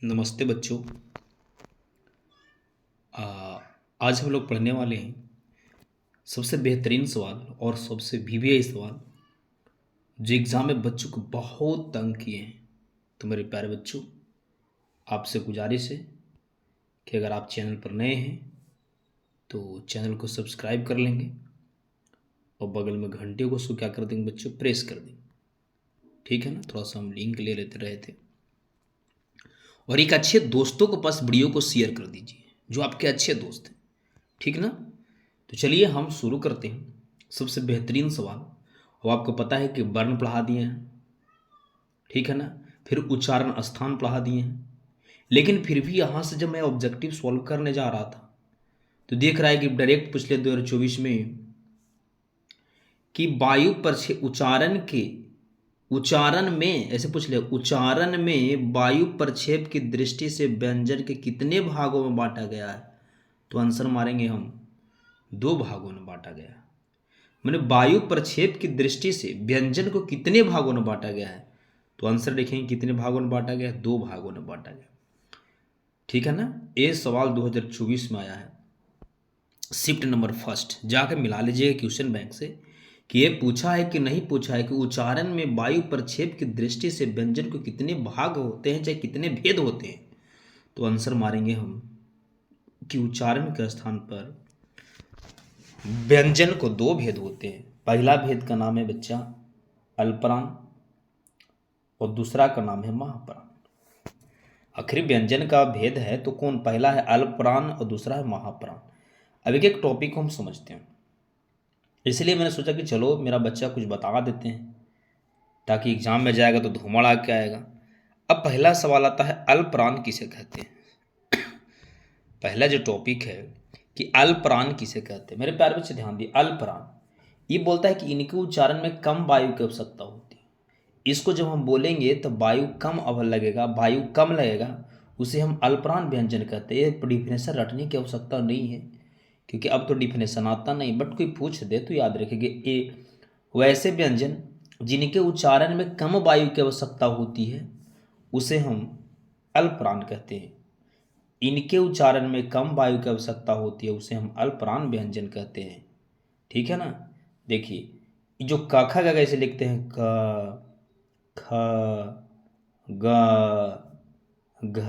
नमस्ते बच्चों। आ, आज हम लोग पढ़ने वाले हैं सबसे बेहतरीन सवाल और सबसे वीवीआई सवाल जो एग्ज़ाम में बच्चों को बहुत तंग किए हैं। तो मेरे प्यारे बच्चों, आपसे गुजारिश है कि अगर आप चैनल पर नए हैं तो चैनल को सब्सक्राइब कर लेंगे और बगल में घंटे को क्या कर देंगे बच्चों, प्रेस कर देंगे। ठीक है ना। थोड़ा सा हम लिंक ले लेते रहे थे। और एक अच्छे दोस्तों को पास वीडियो को शेयर कर दीजिए जो आपके अच्छे दोस्त हैं। ठीक ना। तो चलिए हम शुरू करते हैं। सबसे बेहतरीन सवाल। और आपको पता है कि वर्ण पढ़ा दिए हैं, ठीक है ना। फिर उच्चारण स्थान पढ़ा दिए हैं। लेकिन फिर भी यहाँ से जब मैं ऑब्जेक्टिव सॉल्व करने जा रहा था तो देख रहा है कि डायरेक्ट पूछ ले 2024 में कि वायु पर उच्चारण में ऐसे पूछ ले, उच्चारण में वायु प्रक्षेप की दृष्टि से व्यंजन के कितने भागों में बांटा गया है। तो आंसर मारेंगे हम, 2 भागों में बांटा गया है। मैंने वायु प्रक्षेप की दृष्टि से व्यंजन को कितने भागों में बांटा गया है। तो आंसर देखेंगे कितने भागों में बांटा गया है, 2 भागों में बांटा गया। ठीक है ना। ये सवाल 2024 में आया है। शिफ्ट नंबर फर्स्ट जाकर मिला लीजिएगा क्वेश्चन बैंक से कि ये पूछा है कि नहीं पूछा है कि उच्चारण में वायु प्रक्षेप की दृष्टि से व्यंजन को कितने भाग होते हैं, चाहे कितने भेद होते हैं। तो आंसर मारेंगे हम कि उच्चारण के स्थान पर व्यंजन को 2 भेद होते हैं। पहला भेद का नाम है बच्चा अल्पप्राण और दूसरा का नाम है महाप्राण। आखिर व्यंजन का भेद है तो कौन, पहला है अल्पप्राण और दूसरा है महाप्राण। अब एक एक टॉपिक को हम समझते हैं। इसलिए मैंने सोचा कि चलो मेरा बच्चा कुछ बता देते हैं ताकि एग्जाम में जाएगा तो धूमड़ आके आएगा। अब पहला सवाल आता है अल्पप्राण किसे कहते हैं। पहला जो टॉपिक है कि अल्पप्राण किसे कहते हैं। मेरे प्यारे बच्चे ध्यान दिए, अल्पप्राण ये बोलता है कि इनके उच्चारण में कम वायु की आवश्यकता होती है। इसको जब हम बोलेंगे तो वायु कम अवल लगेगा, वायु कम लगेगा, उसे हम अल्पप्राण व्यंजन कहते हैं। ये डिफिनेशन रटने की आवश्यकता नहीं है क्योंकि अब तो डिफिनेशन आता नहीं, बट कोई पूछ दे तो याद रखेंगे। ए वैसे व्यंजन जिनके उच्चारण में कम वायु की आवश्यकता होती है उसे हम अल्पप्राण कहते हैं। इनके उच्चारण में कम वायु की आवश्यकता होती है उसे हम अल्पप्राण व्यंजन कहते हैं। ठीक है ना। देखिए जो क ख ग कैसे लिखते हैं, क ख ग घ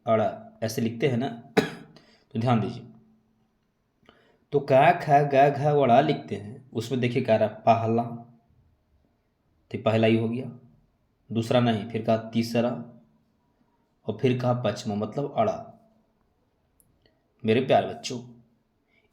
अड़ ऐसे लिखते हैं ना। तो ध्यान दीजिए, तो क ख ग घ वड़ा लिखते हैं। उसमें देखिए कह रहा है पहला, तो पहला ही हो गया। दूसरा नहीं, फिर कहा तीसरा और फिर कहा पचमा मतलब अड़ा। मेरे प्यारे बच्चों,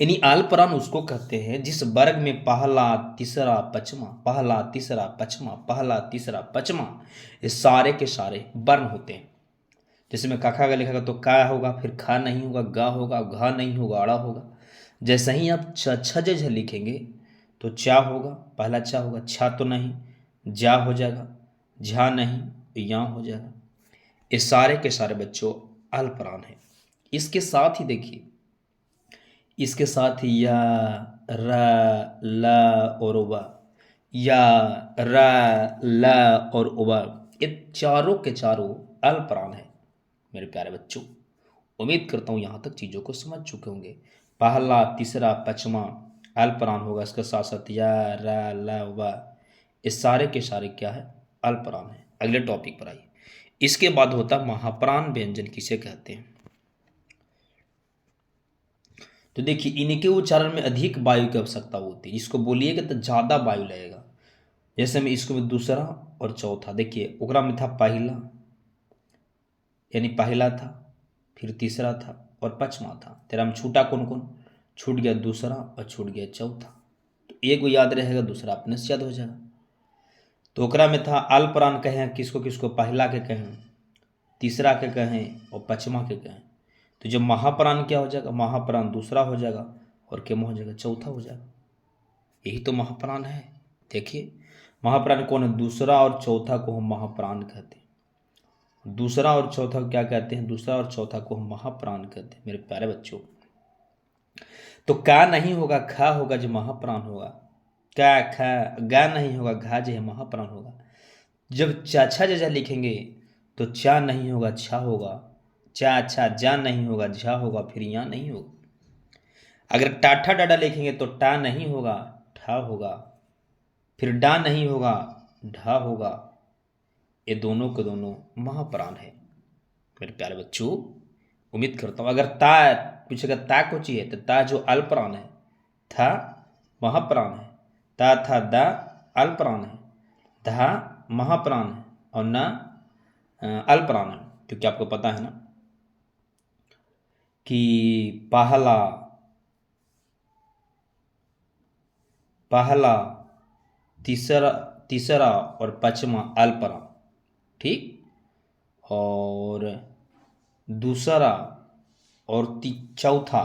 यानी अल्पप्राण उसको कहते हैं जिस वर्ग में पहला तीसरा पचमा, पहला तीसरा पचमा, पहला तीसरा पचमा ये सारे के सारे वर्ण होते हैं। जैसे मैं काखा का लिखेगा तो का होगा, फिर खा नहीं होगा, गा होगा, घा नहीं होगा, अड़ा होगा। जैसे ही आप छ जैसे लिखेंगे तो चा होगा, पहला चा होगा, छा तो नहीं, जा हो जाएगा, झा नहीं, या हो जाएगा। ये सारे के सारे बच्चों अल्पप्राण है। इसके साथ ही देखिए, इसके साथ ही या, र, ल और उबा, या, र, ल और उबा, ये चारों के चारों अल्पप्राण है। मेरे प्यारे बच्चों, उम्मीद करता हूँ यहाँ तक चीज़ों को समझ चुके होंगे। पहला तीसरा पचमा अल्पप्राण होगा, इसके साथ साथ या, र, ल, उबा, ये सारे के सारे क्या है, अल्पप्राण है। अगले टॉपिक पर आइए। इसके बाद होता महाप्राण व्यंजन किसे कहते हैं। तो देखिए इनके उच्चारण में अधिक वायु की आवश्यकता होती है। इसको बोलिएगा तो ज़्यादा वायु लगेगा। जैसे में इसको में दूसरा और चौथा, देखिए ओकरा में था पहला, यानी पहला था, फिर तीसरा था और पचमा था। तेरा में छूटा कौन कौन, छूट गया दूसरा और छूट गया चौथा। तो एक वो याद रहेगा, दूसरा अपने से याद हो जाएगा। तो ओकरा में था अल्पप्राण कहें किसको किसको, पहला के कहें, तीसरा के कहें और पचमा के कहें। तो जब महाप्राण क्या हो जाएगा, महाप्राण दूसरा हो जाएगा और केमा हो जाएगा, चौथा हो जाएगा। यही तो महाप्राण है। देखिए महाप्राण कौन है, दूसरा और चौथा को हम महाप्राण कहते हैं। दूसरा और चौथा क्या कहते हैं, दूसरा और चौथा को हम महाप्राण कहते हैं। मेरे प्यारे बच्चों, तो का नहीं होगा, खा होगा जो महाप्राण होगा, का खा, गा नहीं होगा, घा जो है महाप्राण होगा। जब चाचा जैसा लिखेंगे तो चा नहीं होगा, छा होगा। चा अच्छा जा नहीं होगा, झा होगा, फिर यहाँ नहीं होगा। अगर टाठा डाडा लिखेंगे तो टा नहीं होगा, ठा होगा, फिर डा नहीं होगा, ढा होगा। ये दोनों के दोनों महाप्राण है मेरे प्यारे बच्चों। उम्मीद करता हूँ अगर ता पूछेगा ता को चाहिए तो ता जो अल्पप्राण है, था महाप्राण है, ता था दा अल्पप्राण है, धा महाप्राण है और ना अल्पप्राण है। क्योंकि आपको पता है ना कि पहला पहला तीसरा तीसरा और पांचवा अल्पप्राण, ठीक, और दूसरा और चौथा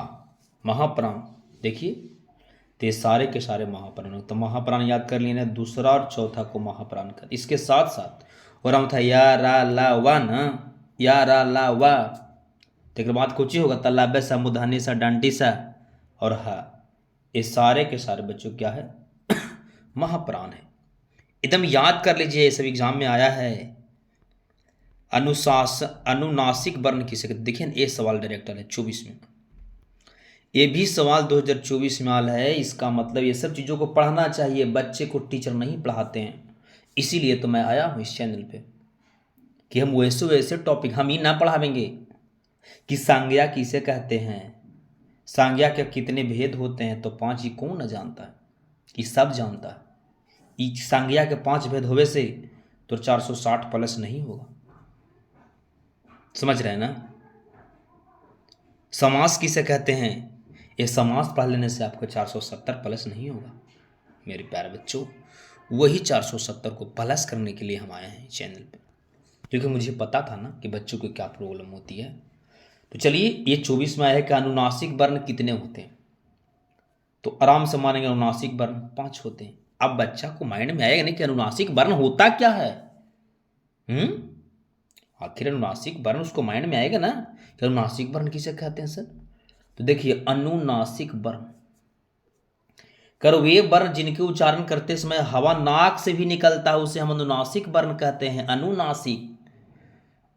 महाप्राण। देखिए तो ये सारे के सारे महाप्राण, तो महाप्राण याद कर लेना, दूसरा और चौथा को महाप्राण कर। इसके साथ साथ और हम था या रा ला वा ना, या रा ला वा, तो बाद कुछ ही होगा तलाबे सा मुधानी सा डांटी सा और हा। ये सारे के सारे बच्चों क्या है महाप्राण है। एकदम याद कर लीजिए, ये सब एग्जाम में आया है। अनुनासिक वर्ण किसे कहते? देखिए ये सवाल डायरेक्ट है 24 में, ये भी सवाल 2024 में आया है। इसका मतलब ये सब चीज़ों को पढ़ना चाहिए, बच्चे को टीचर नहीं पढ़ाते हैं। इसीलिए तो मैं आया हूँ इस चैनल पे कि हम वैसे वैसे टॉपिक हम ही ना पढ़ावेंगे कि संज्ञा किसे कहते हैं, संज्ञा के कितने भेद होते हैं, तो 5 ही कौन न जानता है, कि सब जानता है। संज्ञा के 5 भेद होवे से तो 460 प्लस नहीं होगा, समझ रहे हैं ना। समास किसे कहते हैं, ये समास पढ़ लेने से आपको 470 प्लस नहीं होगा मेरे प्यारे बच्चों। वही 470 को प्लस करने के लिए हम आए हैं चैनल पे, क्योंकि मुझे पता था ना कि बच्चों को क्या प्रॉब्लम होती है। तो चलिए ये 24 में आया है कि अनुनासिक वर्ण कितने होते हैं, तो आराम से मानेंगे अनुनासिक वर्ण 5 होते हैं। अब बच्चा को माइंड में आएगा नहीं कि अनुनासिक वर्ण होता क्या है। आखिर अनुनासिक वर्ण उसको माइंड में आएगा ना कि अनुनासिक वर्ण किसे कहते हैं सर। तो देखिए अनुनासिक वर्ण कर वे वर्ण जिनके उच्चारण करते समय हवा नाक से भी निकलता है, उसे हम अनुनासिक वर्ण कहते हैं। अनुनासिक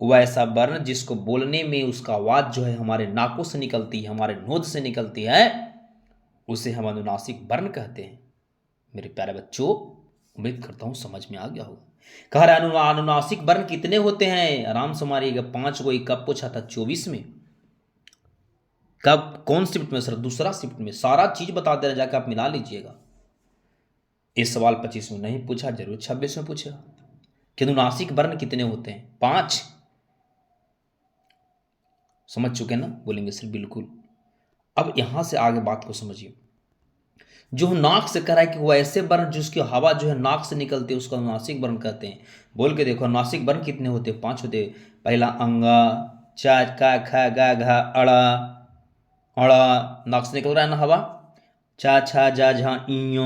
वैसा वर्ण जिसको बोलने में उसका आवाज जो है हमारे नाकों से निकलती है, हमारे नोद से निकलती है, उसे हम अनुनासिक वर्ण कहते हैं मेरे प्यारे बच्चों। उम्मीद करता हूं समझ में आ गया होगा। कह रहा अनुनासिक वर्ण कितने होते हैं, आराम से मारिएगा 5 को। कब पूछा था 24 में, कब कौन शिफ्ट में सर, दूसरा शिफ्ट में। सारा चीज बता दे रहा, जाकर आप मिला लीजिएगा। इस सवाल 25 में नहीं पूछा, जरूर 26 में पूछेगा कि अनुनासिक वर्ण कितने होते हैं, 5। समझ चुके ना, बोलेंगे सर बिल्कुल। अब यहां से आगे बात को समझिए। जो नाक से कह रहा है कि वो ऐसे वर्ण जिसकी हवा जो है नाक से निकलती है उसको अनुनासिक वर्ण कहते हैं। बोल के देखो अनुनासिक वर्ण कितने होते हैं, 5 होते हैं। पहला अंगा, चा का खा गा घा अड़ा, अड़ा नाक से निकल रहा है ना हवा। चा छा जा झा इयो,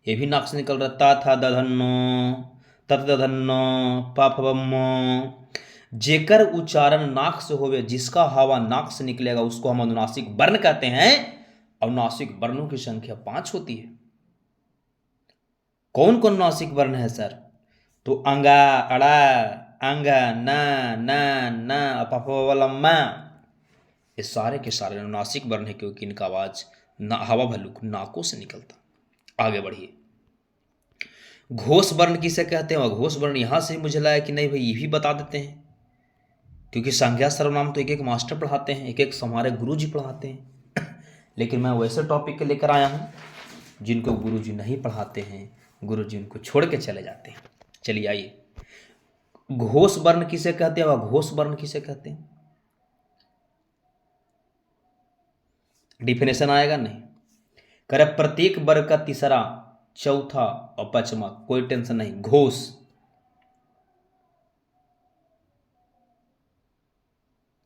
ये भी नाक से निकल रहा है। ता था दधन्नो, तत दधन्नो, पा फबम्मो। जेकर उच्चारण नाक से होवे, जिसका हवा नाक से निकलेगा उसको हम अनुनासिक वर्ण कहते हैं। अनुनासिक वर्णों की संख्या 5 होती है। कौन कौन अनुनासिक वर्ण है सर, तो अंगा, अड़ा, अंगा, ना, ना, ना, अपफवलम्मा, ये सारे के सारे अनुनासिक वर्ण है, क्योंकि इनका आवाज हवा भल्लुक नाकों से निकलता। आगे बढ़िए। घोष वर्ण किसे कहते हैं, और घोष वर्ण यहां से मुझे लगा कि नहीं भाई ये भी बता देते हैं, क्योंकि संज्ञा सर्वनाम तो एक एक मास्टर पढ़ाते हैं, एक एक हमारे गुरु जी पढ़ाते हैं। लेकिन मैं वैसे टॉपिक के लेकर आया हूं जिनको गुरु जी नहीं पढ़ाते हैं, गुरु जी उनको छोड़ के चले जाते हैं। चलिए आइए, घोष वर्ण किसे कहते हैं, और घोष वर्ण किसे कहते हैं, डिफिनेशन आएगा नहीं। करे प्रत्येक वर्ग का तीसरा, चौथा और पांचवा, कोई टेंशन नहीं। घोष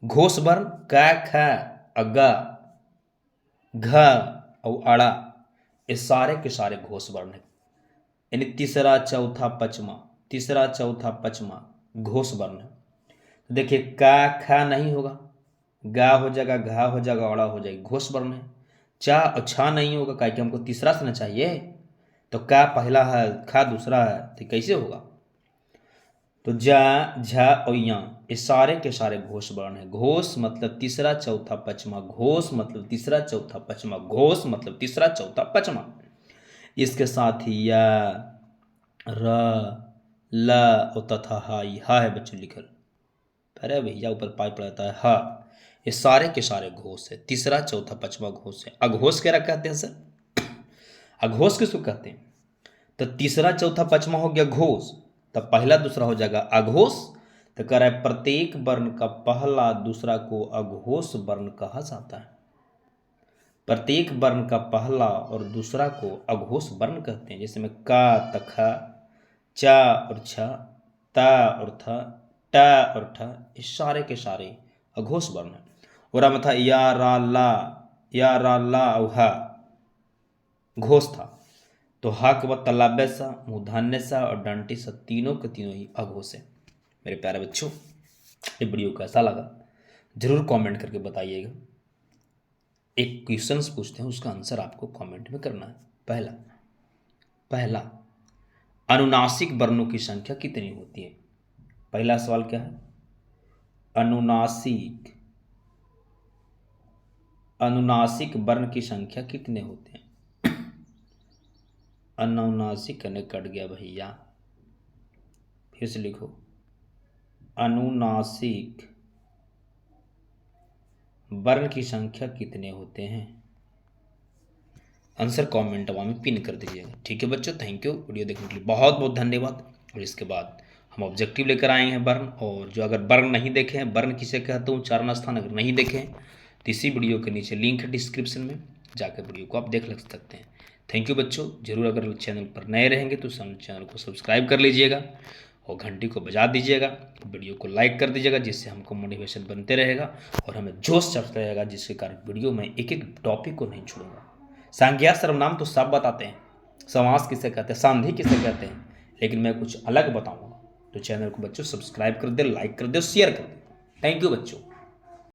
घोष वर्ण का, ख, अगा, घ और अड़ा, ये सारे के सारे घोष वर्ण है। यानी तीसरा चौथा पांचवा, तीसरा चौथा पांचवा घोष वर्ण है। देखिए का खा नहीं होगा, गा हो जाएगा, घा हो जाएगा, अड़ा हो जाएगी, घोष वर्ण है। चा और छा नहीं होगा, क्या कि हमको तीसरा से ना चाहिए, तो का पहला है, खा दूसरा है, तो कैसे होगा। तो जा, झा और या ये सारे के सारे घोष वर्ण है। घोष मतलब तीसरा चौथा पचमा, घोष मतलब तीसरा चौथा पचमा, घोष मतलब तीसरा चौथा पचमा। इसके साथ ही या, र, ल और तथा हा, हा है बच्चों लिखल। अरे भैया ऊपर पाई पड़ता है हा। ये सारे के सारे घोष है, तीसरा चौथा पचमा घोष है। अघोष क्या कहते हैं सर? अघोष किसको कहते हैं? तो तीसरा चौथा पचमा हो गया घोष, तब पहला दूसरा हो जाएगा अघोष। तो कह रहा है प्रत्येक वर्ण का पहला दूसरा को अघोष वर्ण कहा जाता है। प्रत्येक वर्ण का पहला और दूसरा को अघोष वर्ण कहते हैं। जैसे में का, तखा, चा और छ, ता और थ, टा और ठ, ये सारे के सारे अघोष वर्ण है। और में था या, रा, ला, या, रा, ला और हा घोष था। तो हा के बाद तलाब्य सा, मूर्धन्य सा और डंटी सा, तीनों के तीनों ही अघोष है। मेरे प्यारे बच्चों, ये वीडियो कैसा लगा जरूर कमेंट करके बताइएगा। एक क्वेश्चंस पूछते हैं, उसका आंसर आपको कमेंट में करना है। पहला अनुनासिक वर्णों की संख्या कितनी होती है? पहला सवाल क्या है? अनुनासिक वर्ण की संख्या कितने होते हैं? अनुनासिक ने कट गया भैया, फिर से लिखो। अनुनासिक वर्ण की संख्या कितने होते हैं? आंसर कमेंट में पिन कर दीजिएगा। ठीक है बच्चों, थैंक यू। वीडियो देखने के लिए बहुत बहुत धन्यवाद। और इसके बाद हम ऑब्जेक्टिव लेकर आए हैं वर्ण, और जो अगर वर्ण नहीं देखे हैं, वर्ण किसे कहते हैं, उच्चारण स्थान अगर नहीं देखे हैं तो इसी वीडियो के नीचे लिंक है डिस्क्रिप्शन में, जाकर वीडियो को आप देख सकते हैं। थैंक यू बच्चों। जरूर अगर चैनल पर नए रहेंगे तो चैनल को सब्सक्राइब कर लीजिएगा और घंटी को बजा दीजिएगा, वीडियो को लाइक कर दीजिएगा, जिससे हमको मोटिवेशन बनते रहेगा और हमें जोश चढ़ता रहेगा, जिसके कारण वीडियो में एक एक टॉपिक को नहीं छोड़ूंगा। संज्ञा सर्वनाम तो सब बताते हैं, समास किसे कहते हैं, संधि किसे कहते हैं, लेकिन मैं कुछ अलग बताऊंगा। तो चैनल को बच्चों सब्सक्राइब कर दे, लाइक कर दे, शेयर कर दे। थैंक यू बच्चों।